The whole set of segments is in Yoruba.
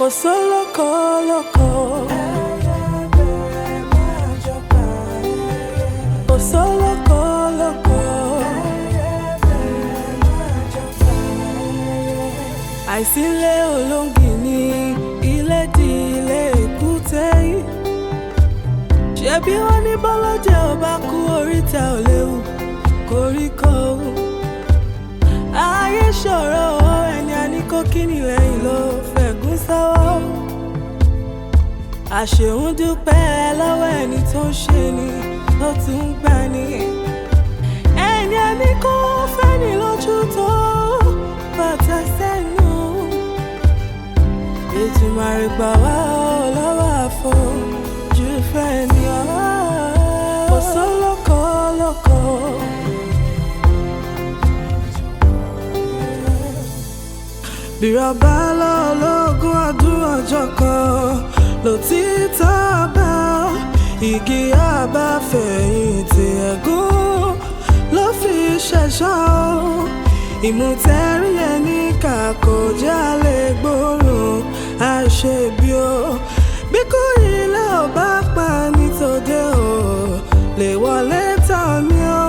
solo loco. Oh solo loco. Àìsílẹ̀ olóngìní ilé di ilé èkúté. Ṣebí wọ́n ní bọ́lọ́jẹ́ ò bá kú oríta ò léwu koríko. Ayé ṣòro ẹni àníkó kíni lẹ́yìn ló fẹ̀gún sọ́wọ́. Àṣeun dúpẹ́ lọ́wọ́ ẹni tó ń ṣe ni tó tún ń gbà ní. Ẹni àníkó fẹ́ni lójú tó bàtà sẹ́nu. Ètùmàrè gbà wá lọ́wọ́ àfojú fẹ́ni ọ̀wá. Kò sólókò lóko. Bírọ̀bá lọ́lọ́gún ọdún ọjọ́ kan lòtítọ́ bá igi àbáfẹ̀yìntì ẹ̀gún ló fi ṣẹ̀ṣọ́. Ìmùtẹ́rí ẹni kà kò jẹ́ àlè gbòòrùn àṣebí o. Bí kò ilé ò bá pa ní tòde o lè wọlé tán ni o.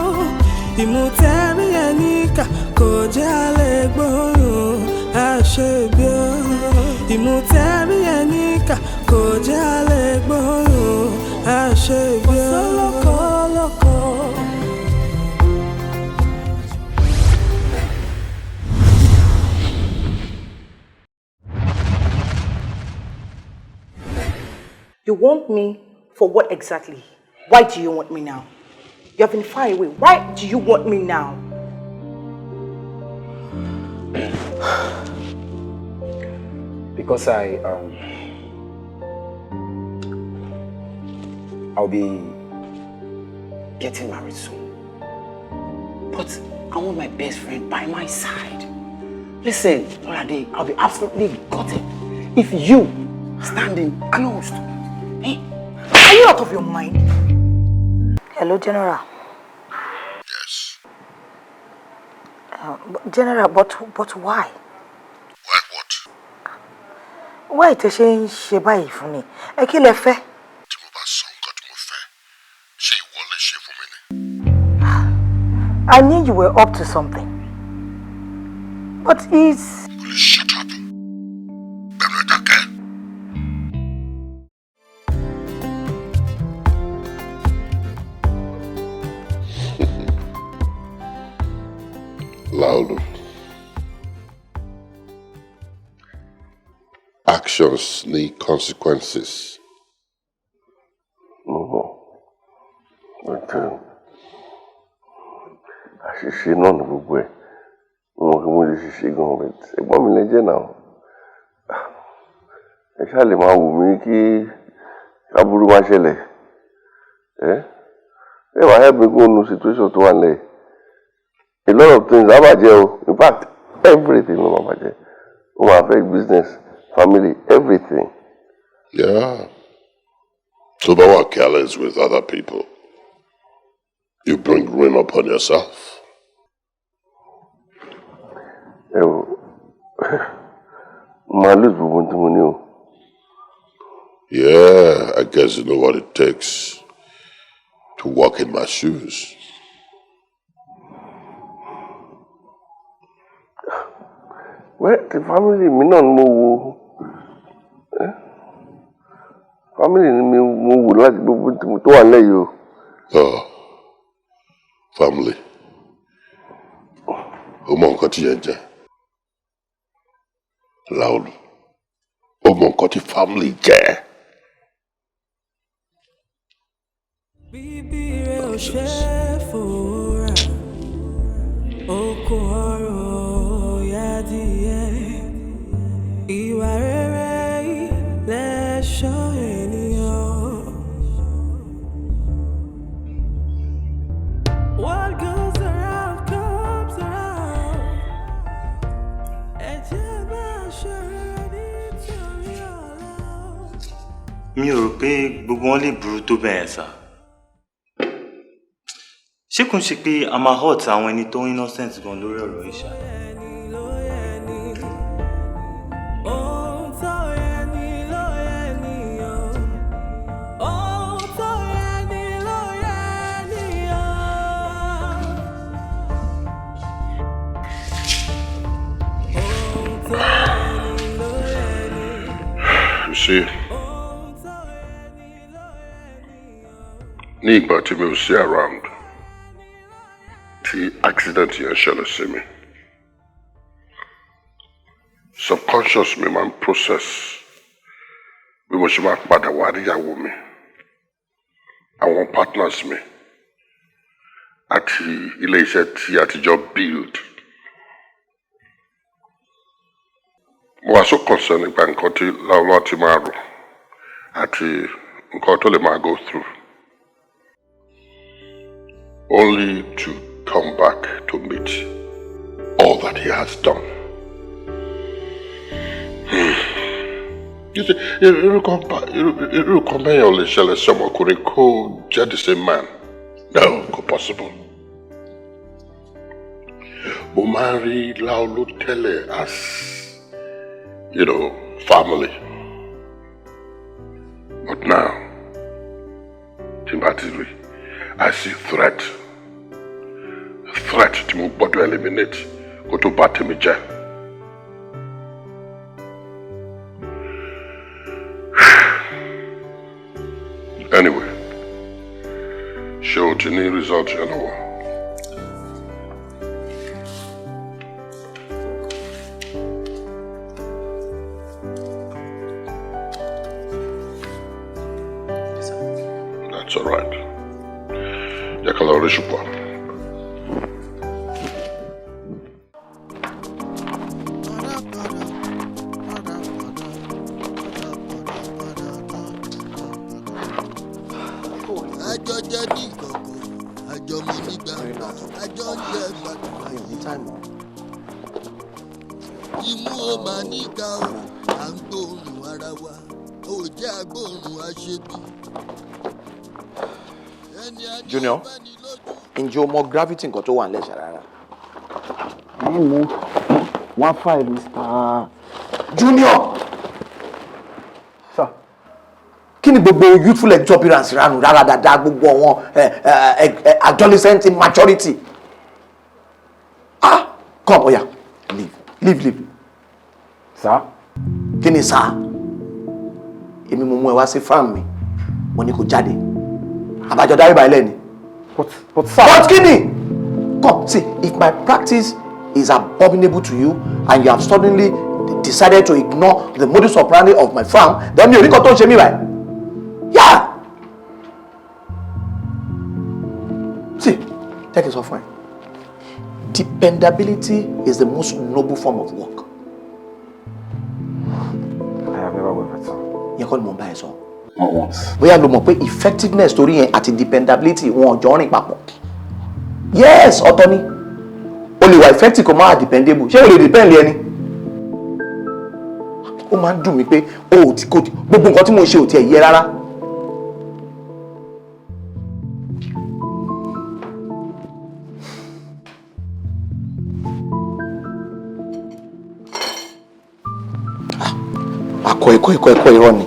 Ìmùtẹ́rí ẹni kà kò jẹ́ àlè gbòòrùn àṣebí o. Ìmùtẹ́rí ẹni kà kò jẹ́ àlè gbòòrùn àṣebí o. Lóko lóko. You want me for what exactly? Why do you want me now? You have been far away. Why do you want me now? Because I'll be getting married soon. But I want my best friend by my side. Listen, Olade, I'll be absolutely gutted if you standing close to me. Hey, are you out of your mind? Hello, General. Yes. General, but why? Why what? Why te ṣe ń ṣe báyìí fún mi? Ẹ kí lẹ fẹ́? Tí mo bá sọ nǹkan tí mo fẹ́, ṣé ìwọ lè ṣe fún mi ni? I knew you were up to something. But it's... Please shut up. Bẹ́ẹ̀ni ẹ̀dá kẹ́. Laulu. Actions need consequences. Àṣìṣe náà ní gbogbo ẹ̀. Wọ́n kí mo lè ṣiṣẹ́ gan-an bẹ̀. Ẹ̀gbọ́n mi lẹ́jẹ̀ náà. Ẹ ṣáà lè máa wù mí kí aburú má ṣẹlẹ̀. Ẹ wá help me go nu situation tó wà nílẹ̀. A lot of things á bàjẹ́ o. In fact, everything ló máa bàjẹ́. Ó máa affect business, family, everything. Yeah. So don't work careless with other people. You bring ruin upon yourself. Yeah, I guess you know what it takes to walk in my shoes. Well, the family mi náà ni mo wò. Family ni mo wò láti gbogbo tó wà nílẹ̀ yìí o. Oh, family. O mọ nǹkan tí yẹn jẹ́. Laulu. O mọ nǹkan tí family jẹ́. Bíbí rẹ̀ ò ṣe é fòrà, okùn ọ̀rọ̀ yádìyẹ, ìwà rere lẹ̀ṣọ́ ènìyàn. What goes around comes around. Ẹ jẹ́ bá ṣọ̀rọ̀ nítorí ọ̀la. Mi ò rò pé gbogbo wọn lè burú tó bẹ́ẹ̀ sà. Ṣé kò ń ṣe pé a máa hurt àwọn ẹni tó innocent gan lórí ọ̀rọ̀ ìṣà? ní ìgbà tí mi ò sí around tí accident yẹn ṣẹlẹ̀ sí mi subconscious mi máa ń process bí mo ṣe máa padà wá níyàwó mi àwọn partners mi àti ilé iṣẹ́ tí a ti jọ build. Mo wá so concerned nípa nǹkan tí láwọn ti máa rò àti nǹkan tó lè máa go through. Only to come back to meet all that he has done. You see, irú kan bẹ́ẹ̀ ò lè ṣẹlẹ̀ sí ọmọkùnrin kó jẹ́ the same man. No, kò possible. Mo máa ń rí Láolú tẹ́lẹ̀ as, family. But now, Timbatiri, I see threat. Threat tí mo gbọ́dọ̀ eliminate kó tó bá tèmi jẹ́. Anyway, ṣé o ti ní result yẹn lọ́wọ́? That's all right. Jẹ́ ká lọ rí ṣùgbọ́n. Junior, ǹjẹ́ o mọ gravity nǹkan tó wà nílẹ̀ ṣàrárá? Mo 15 Mr. Junior! Sir. Kí ni gbogbo youthful exuberance ránu rárá dáadáa gbogbo àwọn adolescent maturity? Come, oya, leave. Sir? Kí ni sir? Èmi mo mú ẹ wá sí farm mi, mo ní kó jáde. Àbájọ dárí báyìí lẹ́ni. But sir. But kí ni? Come, see, if my practice is abominable to you and you have suddenly decided to ignore the modus operandi of my farm, then mi ò ní kó tó ṣe mí báyìí. Yeah. See, take it off fine. Dependability is the most noble form of work. I have never worked with sir. Yẹ kọ́ ni mo ń bá ẹ sọ. Not once. Bóyá lo mọ̀ pé effectiveness torí yẹn àti dependability wọn jọ rìn papọ̀. Yes, ọ̀tọ̀ ni. O lè wà effective kò máa dependable. Ṣé o lè depend lé ẹni? Ó máa ń dùn mí pé gbogbo nǹkan tí mo ṣe ò tiẹ̀ yẹ rárá. Ẹ̀kọ́ irọ́ ni.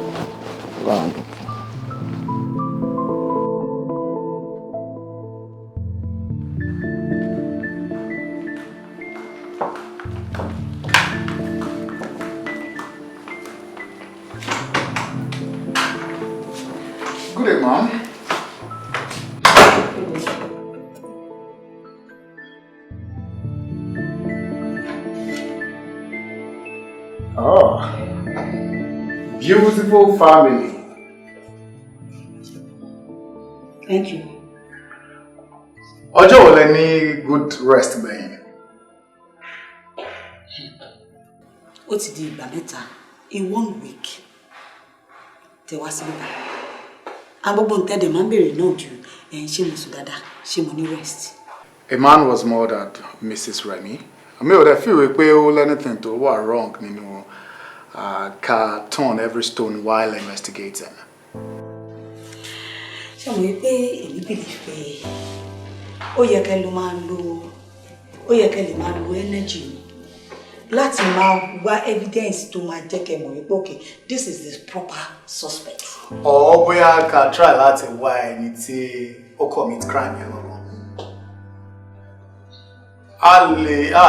Good day, Mom. Oh, beautiful family. Thank you. Ọjọ́ wo lẹ ní good rest gbẹ̀yìn? Ó ti di ìgbà mẹ́ta in 1 week. Tẹ wá sí bíbá. Agbogbo ntẹ́dẹ̀ máa ń bèrè náà jù ṣé mo sùn dáadáa, ṣé mo ní rest. A man was murdered, Mrs. Remy. Mi ò dẹ̀ feel pé ó anything tó wà wrong nínú ká turn every stone while investigating. Ṣé mo rí pé èmi believe pé ó yẹ kẹ́ lè máa lo energy mi láti máa wá evidence tó máa jẹ́ kẹ́ mọ̀ wípé okay, this is the proper suspect. Or bóyá ká try láti wá ẹni tí ó commit crime yẹn lọ́wọ́. A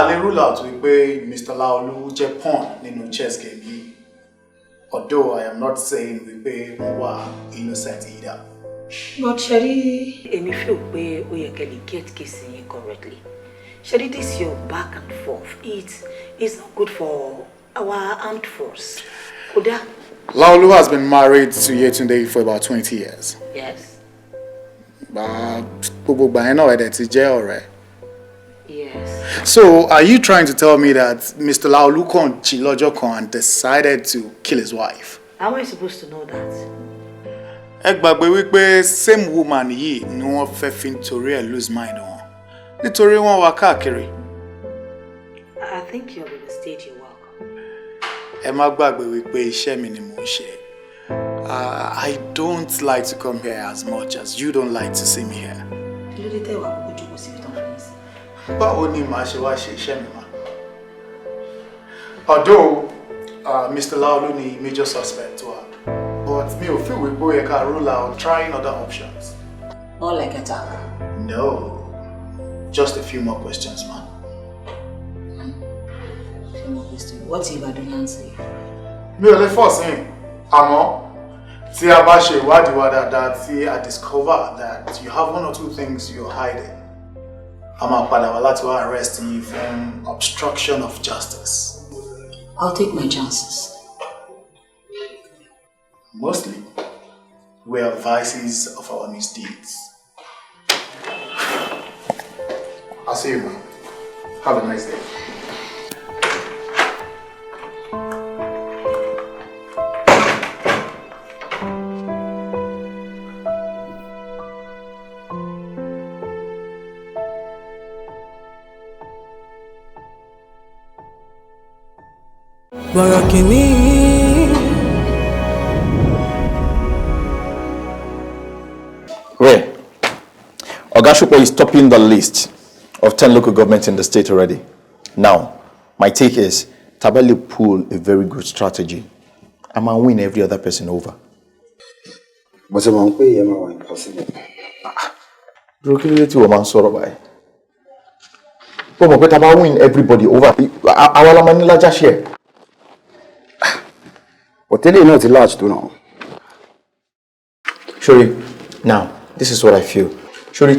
lè rule out wípé Mr. Laolu jẹ́ pawn nínú chess game yìí. Although I am not saying we pay more innocent either. But Sherry, Emi feel we can get kissing correctly. Sherry, this your back and forth. It's not good for our armed force. Oda? Laulu has been married to Yetunde for about 20 years. Yes. But I know that it's jail. Yes. So, are you trying to tell me that Mr. Laulu Chilojo decided to kill his wife? How am I supposed to know that? Same woman yìí ni wọ́n fẹ́ fi nítorí ẹ̀ lose mind wọn. Nítorí wọ́n wá káàkiri. I think you're in the state you're welcome. Ẹ má gbàgbé wípé iṣẹ́ mi ni mò ń ṣe. I don't like to come here as much as you don't like to see me here. Kí ló dé tẹ́ wá kókó jókòó síbi tán fún mi sí? Báwo ni màá ṣe wá ṣe iṣẹ́ mi ma? Although Mr. Laulu ni major suspect wa, but mi ò feel we boy can rule out trying other options. More like attack. No, just a few more questions, man. Few more questions. What if I don't answer you? Mi ò lè force him. Àmọ́ tí a bá ṣe ìwádìí wa dáadáa tí I discover that you have one or two things you're hiding, I'm padà wá láti wá arrest you for obstruction of justice. I'll take my chances. Mostly, we are vices of our misdeeds. I'll see you, man. Have a nice day. Borokini. Ray, Ogashupo is topping the list of 10 local governments in the state already. Now, my take is, Tabali pull a very good strategy. I'm going to win every other person over. But I'm going to pay you impossible. Broken lady woman sorrow by. But I'm going to win everybody over. I want to manage a share. But tell you not large too now. Shuri, now, this is what I feel. Shuri,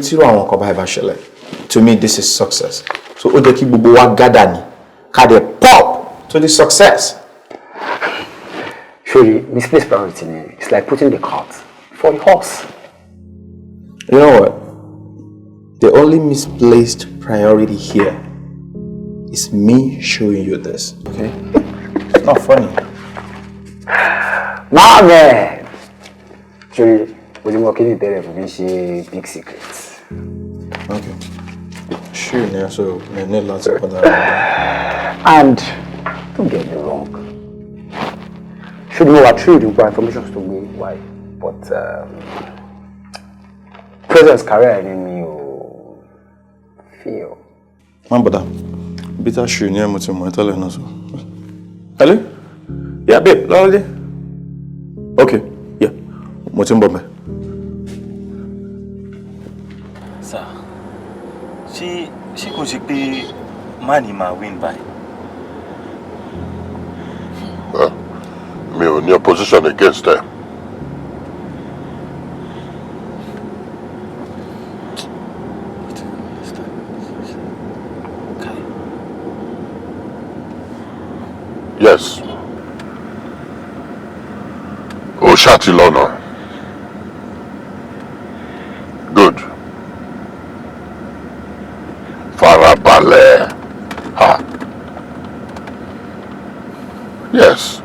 to me, this is success. So, Odeki Bubuwa Gadani, can they pop to the success? Shuri, misplaced priority. It's like putting the cart for the horse. You know what? The only misplaced priority here is me showing you this, okay? It's not funny. Nah, man! Shuri, we're working in there for big secrets. Okay. Sure, yeah, so I need lots of other. And don't get me wrong. Should know what true information to me why, but presence career in me feel. Man, brother, bitter sure near much more telling us. Hello? Yeah, babe, lovely. Okay, yeah. Mutimbo. Sir, she could be money ma win by. Well, me on your position against them. Yes. Oshatilona. Good. Farabale. Ha. Yes.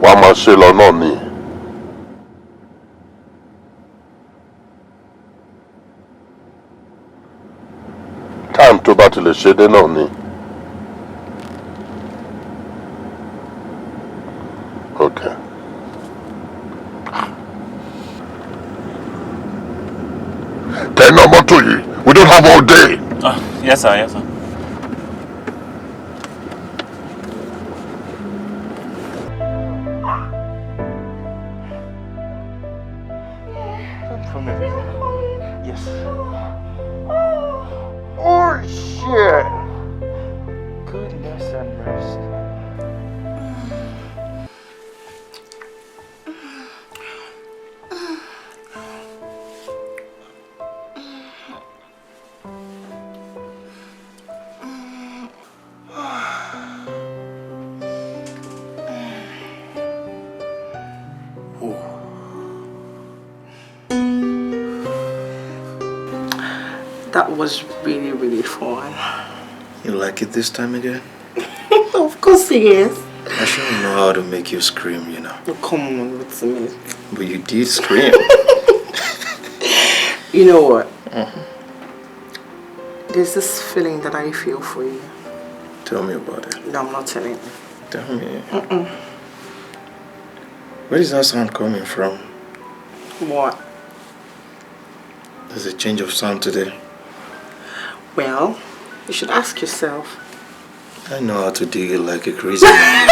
Wamaselononi. Time to battle a shade noni. Okay. Then no more to you. We don't have all day. Yes, sir. Yes, sir. Yes. Oh shit! Goodness and mercy. That was really, really fun. You like it this time again? Of course yes. I sure know how to make you scream, you know. Oh, come on with me. But you did scream. You know what? There's this feeling that I feel for you. Tell me about it. No, I'm not telling you. Tell me. Where is that sound coming from? What? There's a change of sound today. Well, you should ask yourself. I know how to dig it like a crazy man.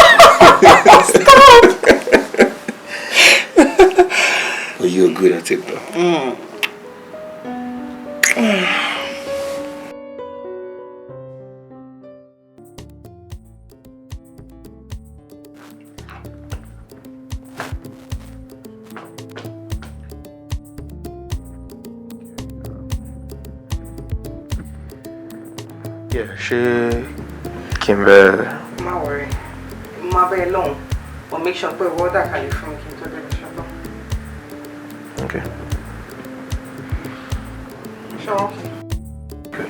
Stop! But you're good at it though. Yeah, Kimber. Don't worry. Ma be alone. But make sure pé water can from me to the shop. Okay. Sure, okay.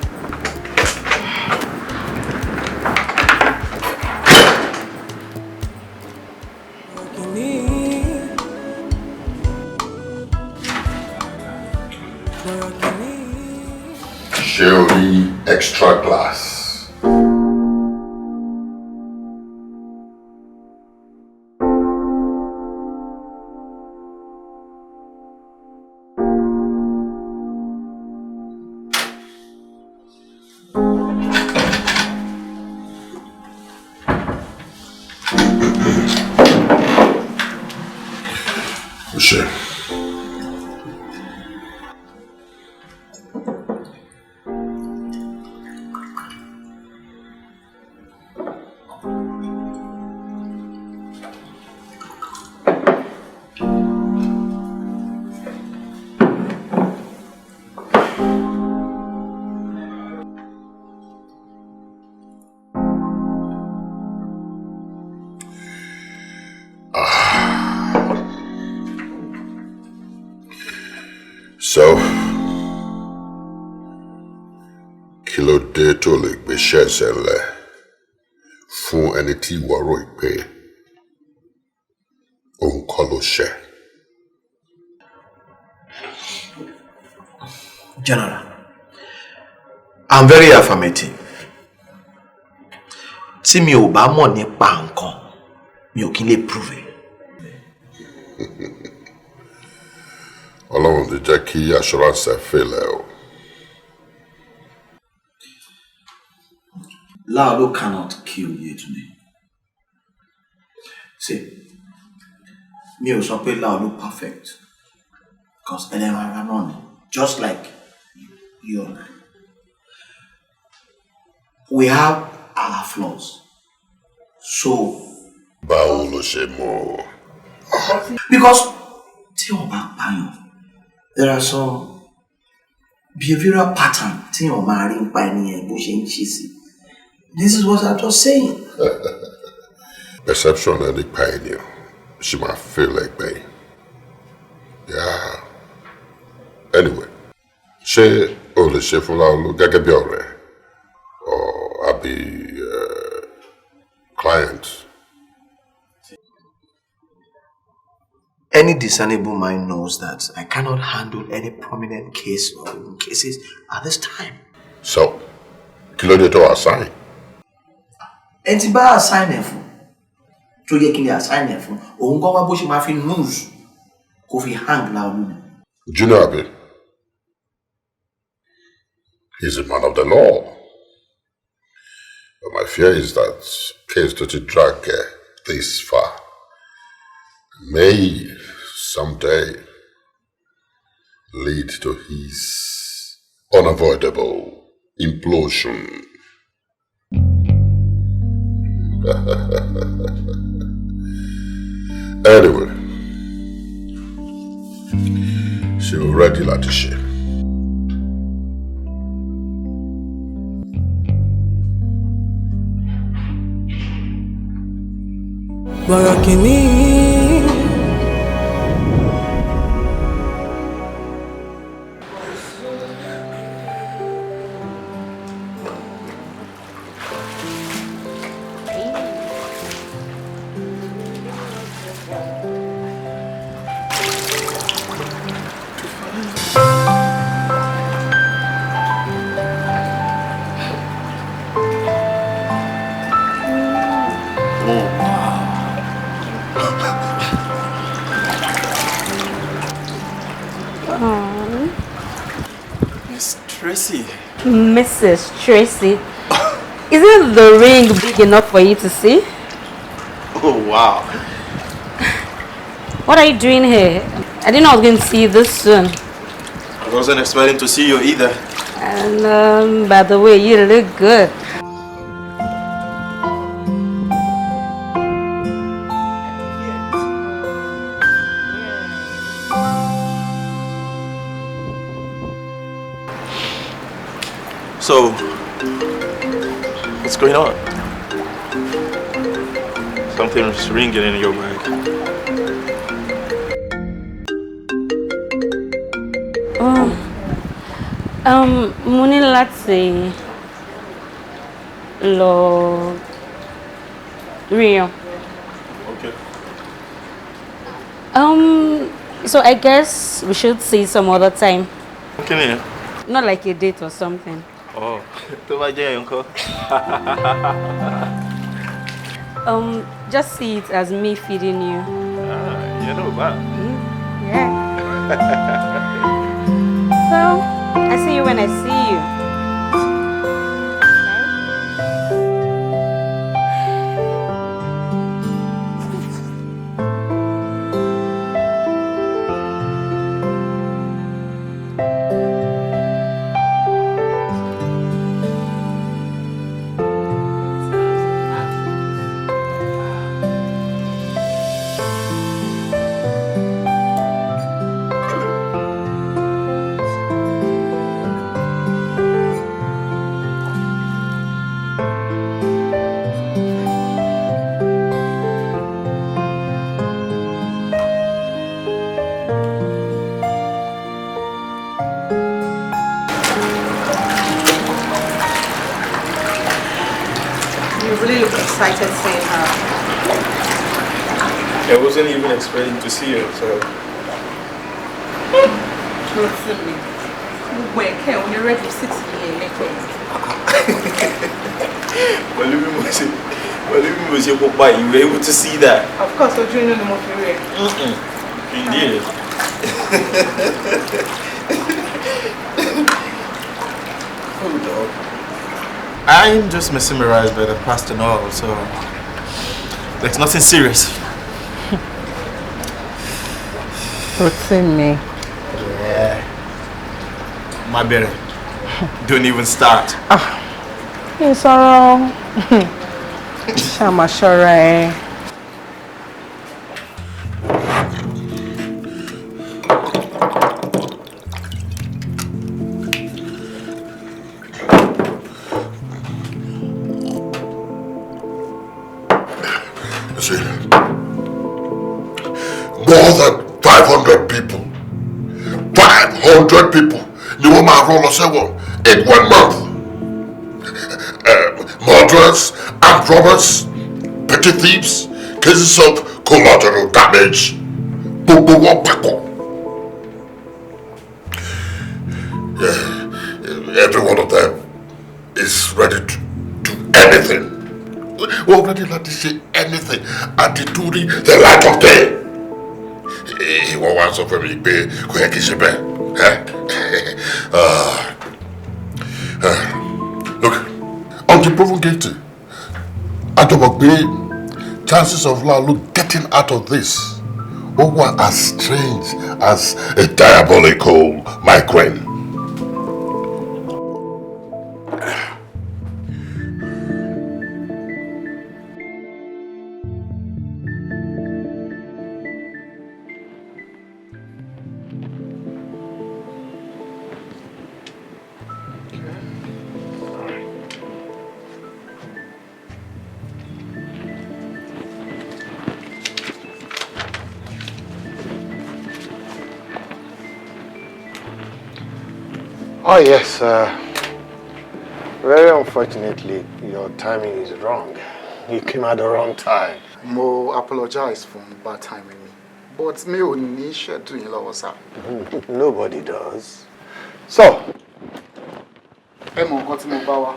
Sherry extra glass. Sure. So, kí ló dé tó lè gbé ṣẹ́ṣẹ́ lẹ̀ fún ẹni tí ìwọ rò pé òun kọ́ ló ṣẹ̀? General, I'm very affirmative. Tí mi ò bá mọ̀ nípa nǹkan, mi ò kí lè prove it. Ọlọ́run lè jẹ́ kí assurance fail ẹ o. Laolu cannot kill you today. See, mi ò sọ pé Laolu perfect. Because ẹlẹ́ran náà ni, just like you and I. We have our flaws. So, báwo ló ṣe mọ̀? Because tí o bá pààyàn, there are some behavioral patterns tí o máa rí nípa ènìyàn bó ṣe ń ṣe sí. This is what I'm just saying. Perception and the pioneer. She might feel like me. Yeah. Anyway, ṣé o lè ṣe fún Laolu gẹ́gẹ́ bí ọ̀rẹ́ or àbí client? Any discernible mind knows that I cannot handle any prominent case or even cases at this time. So, kí ló dé tó assign? Ẹni tí bá assign ẹ̀ fún, tó yẹ kí n lè assign ẹ̀ fún, òun kọ́ wá bó ṣe máa fi news kó fi hang Laolu. Junior Abi, he's a man of the law. But my fear is that case to drag this far may someday lead to his unavoidable implosion. Anyway, ṣé o ready láti ṣe? Borokini. Tracy. Mrs. Tracy. Isn't the ring big enough for you to see? Oh, wow. What are you doing here? I didn't know I was going to see you this soon. I wasn't expecting to see you either. And by the way, you look good. So, what's going on? Something's ringing in your mind. Mo ní láti lọ rí wọn. Okay. So I guess we should see some other time. Okay. Not like a date or something. Oh, tó bá jẹ́ uncle. Just see it as me feeding you. You know that. Yeah. So, I see you when I see you. Excited seeing her. I wasn't even expecting to see her, so. Listen me. Where can we ready 6 years later? Well, if you was your papa, you were able to see that. Of course, we're doing no more period. Indeed. Oh, dog. I'm just mesmerized by the past and all, so there's nothing serious. Routine me. Yeah. My better. Don't even start. It's all wrong. I'm sure. More than 500 people. 500 people. The woman roll us in 1 month. Murderers, armed robbers, petty thieves, cases of collateral damage. Every one of them is ready to do anything. We're already ready to say anything and during the light of day. He won't answer for me, babe. Look, until proven guilty, I don't be chances of Lalu getting out of this were as strange as a diabolical migraine. Oh yes, very unfortunately, your timing is wrong. You came at the wrong time. Mo apologize for bad timing, but me ò ní schedule yín lọ́wọ́ sir. Nobody does. So, ẹ mọ nǹkan tí mo bá wá.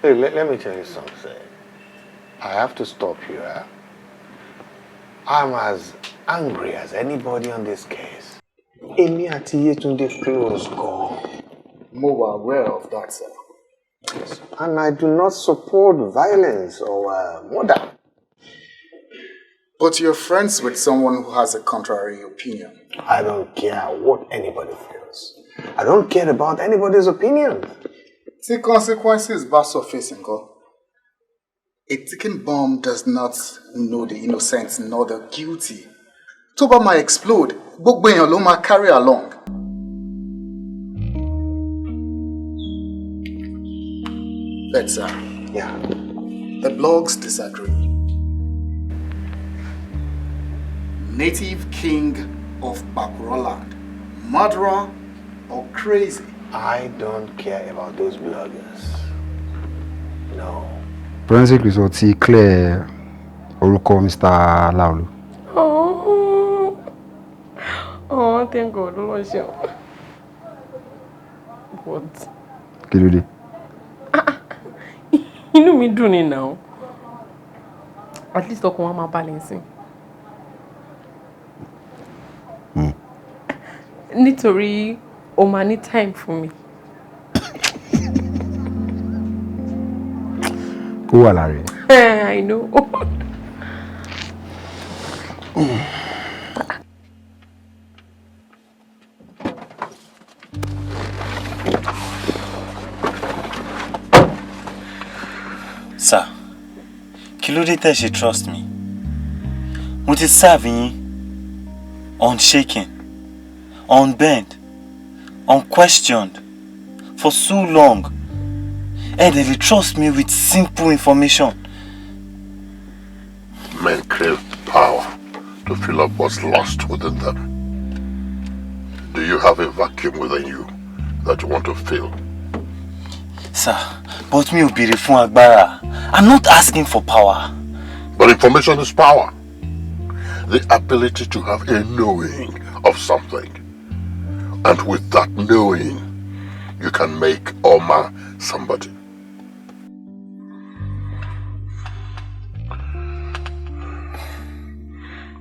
Hey, let me tell you something. I have to stop you. I'm as angry as anybody on this case. Èmi àti Yétúndé close gan. more aware of that, sir. And I do not support violence or murder. But you're friends with someone who has a contrary opinion. I don't care what anybody feels. I don't care about anybody's opinion. The consequences bá surface nko. A ticking bomb does not know the innocent nor the guilty. Tó bá máa explode, gbogbo èèyàn ló máa carry along. Let's yeah. The blogs disagree. Native king of Bakuroland, murderer or crazy? I don't care about those bloggers. No. Forensic result ti clear orúkọ Mr. Laulu. Oh, thank God, Lord. What? Kí ló dé? Inú mi dùn ni now. At least ọkàn wa máa balance. Nítorí o máa ní time fún mi. Ó wà lára ẹ̀. I know. Sir, kí ló dé tẹ́ ṣe trust me? Mo ti serve yín unshaken, unbent, unquestioned for so long. And they trust me with simple information. Men crave power to fill up what's lost within them. Do you have a vacuum within you that you want to fill? Sir, but mi ò béèrè fún agbára. I'm not asking for power. But information is power. The ability to have a knowing of something. And with that knowing, you can make or mar somebody.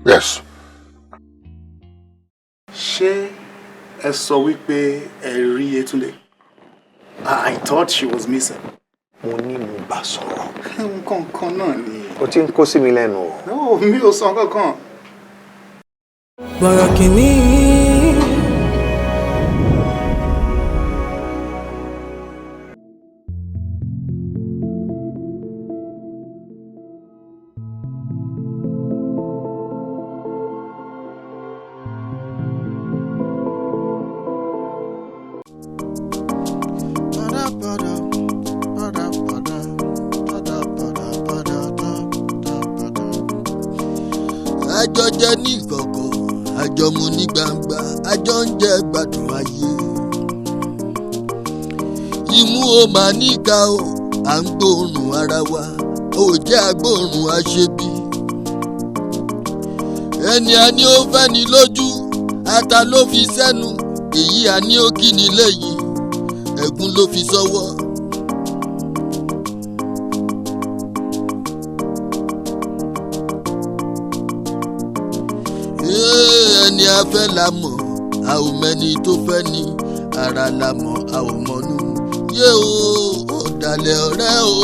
Yes. Ṣé ẹ sọ wípé ẹ rí Yétúndé? I thought she was missing. Mo ní mo bá sọ̀rọ̀. Nǹkan kan náà ni. O ti ń kó sí mi lẹ́nu o. No, mi ò sọ kankan. Borokini. Àjọ jẹ ní ìkọ̀kọ̀, àjọ mu ní gbangba, àjọ ń jẹ gbádùn ayé. Imú o máa níka o, à ń gbóòórùn ara wa, ò jẹ́ agbóòórùn aṣebi. Ẹni a ní ó fẹ́ ni lójú, ata ló fi sẹ́nu, èyí a ní ó kí ni lẹ́yìn, ẹ̀gún ló fi sọ́wọ́. Ẹni a fẹ́ la mọ̀, a ò mẹ́ni tó fẹ́ ni, ara la mọ̀, a ò mọ̀nú. Yé o, ọ̀dàlẹ̀ ọ̀rẹ́ o.